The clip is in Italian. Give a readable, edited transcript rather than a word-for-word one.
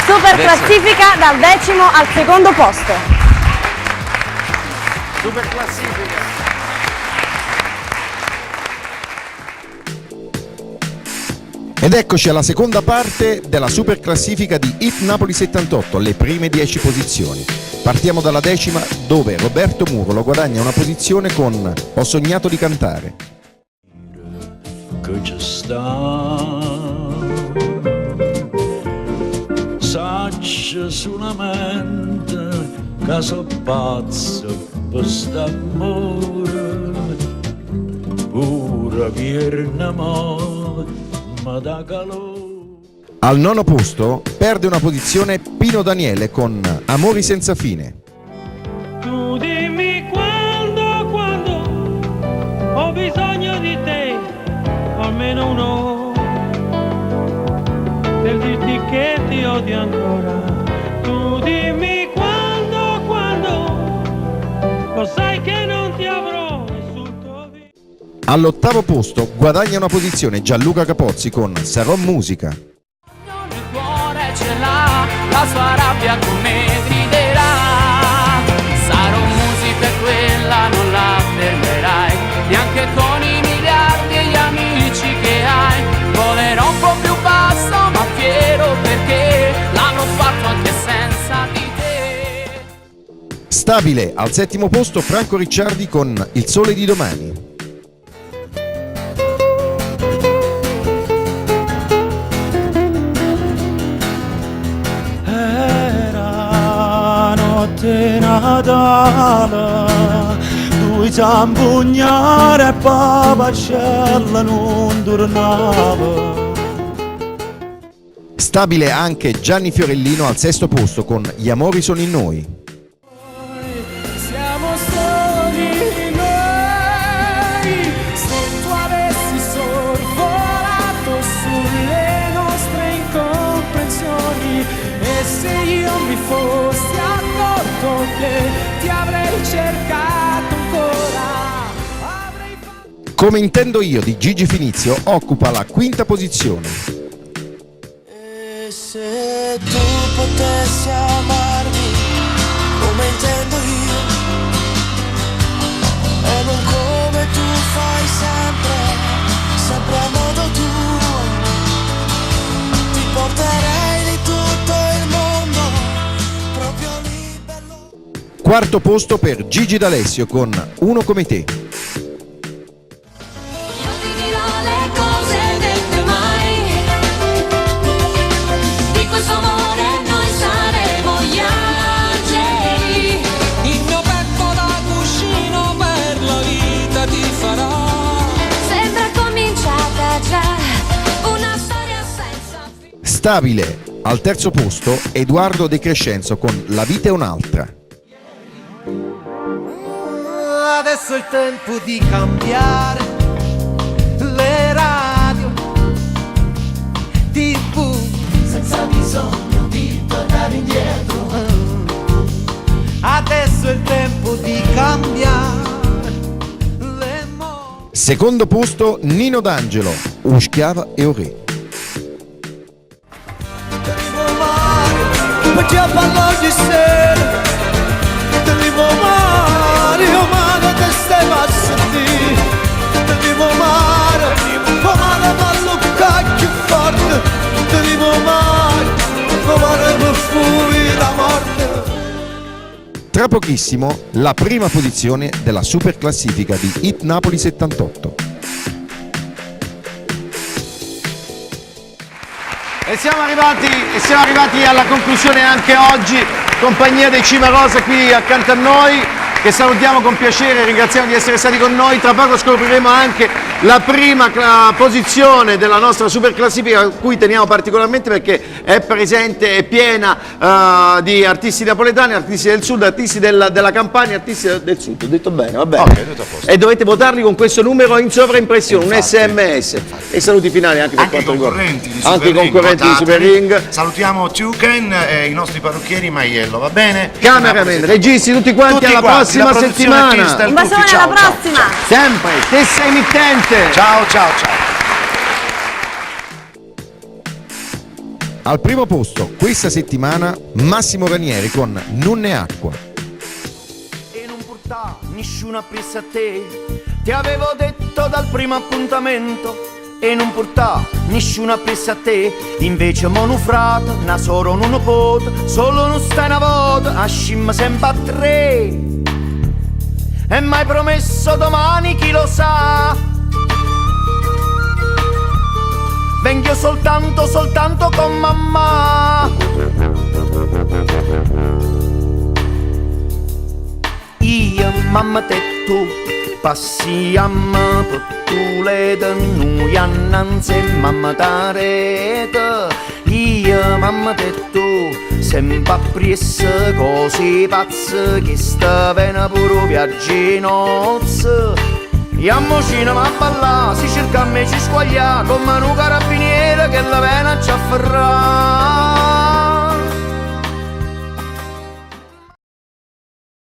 Super classifica dal 10° al 2° posto. Super classifica. Ed eccoci alla seconda parte della super classifica di Hit Napoli 78, le prime 10 posizioni. Partiamo dalla 10ª, dove Roberto Murolo guadagna una posizione con Ho sognato di cantare. Che ci sta saccia solamente che so pazzo per st'amore pure per n'amore ma da calore. Al 9° posto perde una posizione Pino Daniele con Amori senza fine. Tu dimmi quando ho bisogno di te, almeno un'ora, per dirti che ti odio ancora. Tu dimmi quando, lo sai che non ti avrò sul tuo viso. All'8° posto guadagna una posizione Gianluca Capozzi con Sarò musica. Nel cuore ce l'ha, la sua rabbia come griderà. Sarò musica e quella non la fermerai, neanche con i miliardi e gli amici che hai. Volerò un po' più basso ma fiero perché l'avrò fatto anche senza di te. Stabile al 7° posto Franco Ricciardi con Il sole di domani. Notte Natale, due zampugnare e papacella non tornava. Stabile anche Gianni Fiorellino al 6° posto con Gli amori sono in noi. Siamo soli noi, se tu avessi sorvolato sulle nostre incomprensioni e se io mi fossi accorto che ti avrei cercato ancora, avrei fatto... Come intendo io di Gigi Finizio occupa la 5ª posizione. E se tu potessi amarmi come intendo io e non come tu fai sempre a modo tuo, ti porterei di tutto il mondo proprio lì bello. 4° posto per Gigi D'Alessio con Uno come te. Io ti dirò le cose dette mai, di questo amore noi saremo gli angeli. Il mio petto da cuscino per la vita ti farà. Sembra cominciata già una storia senza fine. Stabile al 3° posto Edoardo De Crescenzo con La vita è un'altra. Adesso è il tempo di cambiare le radio, TV, senza bisogno di tornare indietro. Adesso è il tempo di cambiare le mode. 2° posto Nino D'Angelo, Uschiava e Ore. Perché a parlare di sera te vivo male, io male te stai passando, te vivo male, come ballo cacchio forte, te vivo male, come per fuori la morte. Tra pochissimo la prima posizione della super classifica di Hit Napoli 78. E siamo arrivati alla conclusione anche oggi, compagnia dei Cimarosa qui accanto a noi, che salutiamo con piacere, ringraziamo di essere stati con noi. Tra poco scopriremo anche la prima posizione della nostra super classifica, a cui teniamo particolarmente perché è presente e piena di artisti napoletani, artisti del sud, artisti della Campania, artisti del sud. Ho detto bene, va bene. Ok, tutto a posto. E dovete votarli con questo numero in sovraimpressione, un Infatti. SMS. E saluti finali anche per Anche i quanto riguarda concorrenti di anche i Super Ring, concorrenti di Super votateli. Ring. Salutiamo Tuken e i nostri parrucchieri Maiello, va bene? Cameraman, registi, tutti quanti, alla prossima la produzione settimana. Crystal Un bacione, Tutti, alla ciao, ciao, prossima. Sempre, stessa emittente. ciao ciao ciao. Al primo posto questa settimana Massimo Ranieri con Non ne acqua. E non portà nessuno appresso a te, ti avevo detto dal primo appuntamento. E non portà nessuno appresso a te, invece monufrato, una solo non pot, solo non stai una volta, a scimma sempre a tre. E mai promesso domani chi lo sa, vengo soltanto con mamma. Io, mamma te tu, passiamo per tu le de noi annanzi, mamma tarete. Io, mamma te tu, sempre appresso così pazze, che sta bene pure viaggi nozze. Iamo cinema a ballare, si cerca a me ci squaglia, come un carabiniere che la pena ci afferra.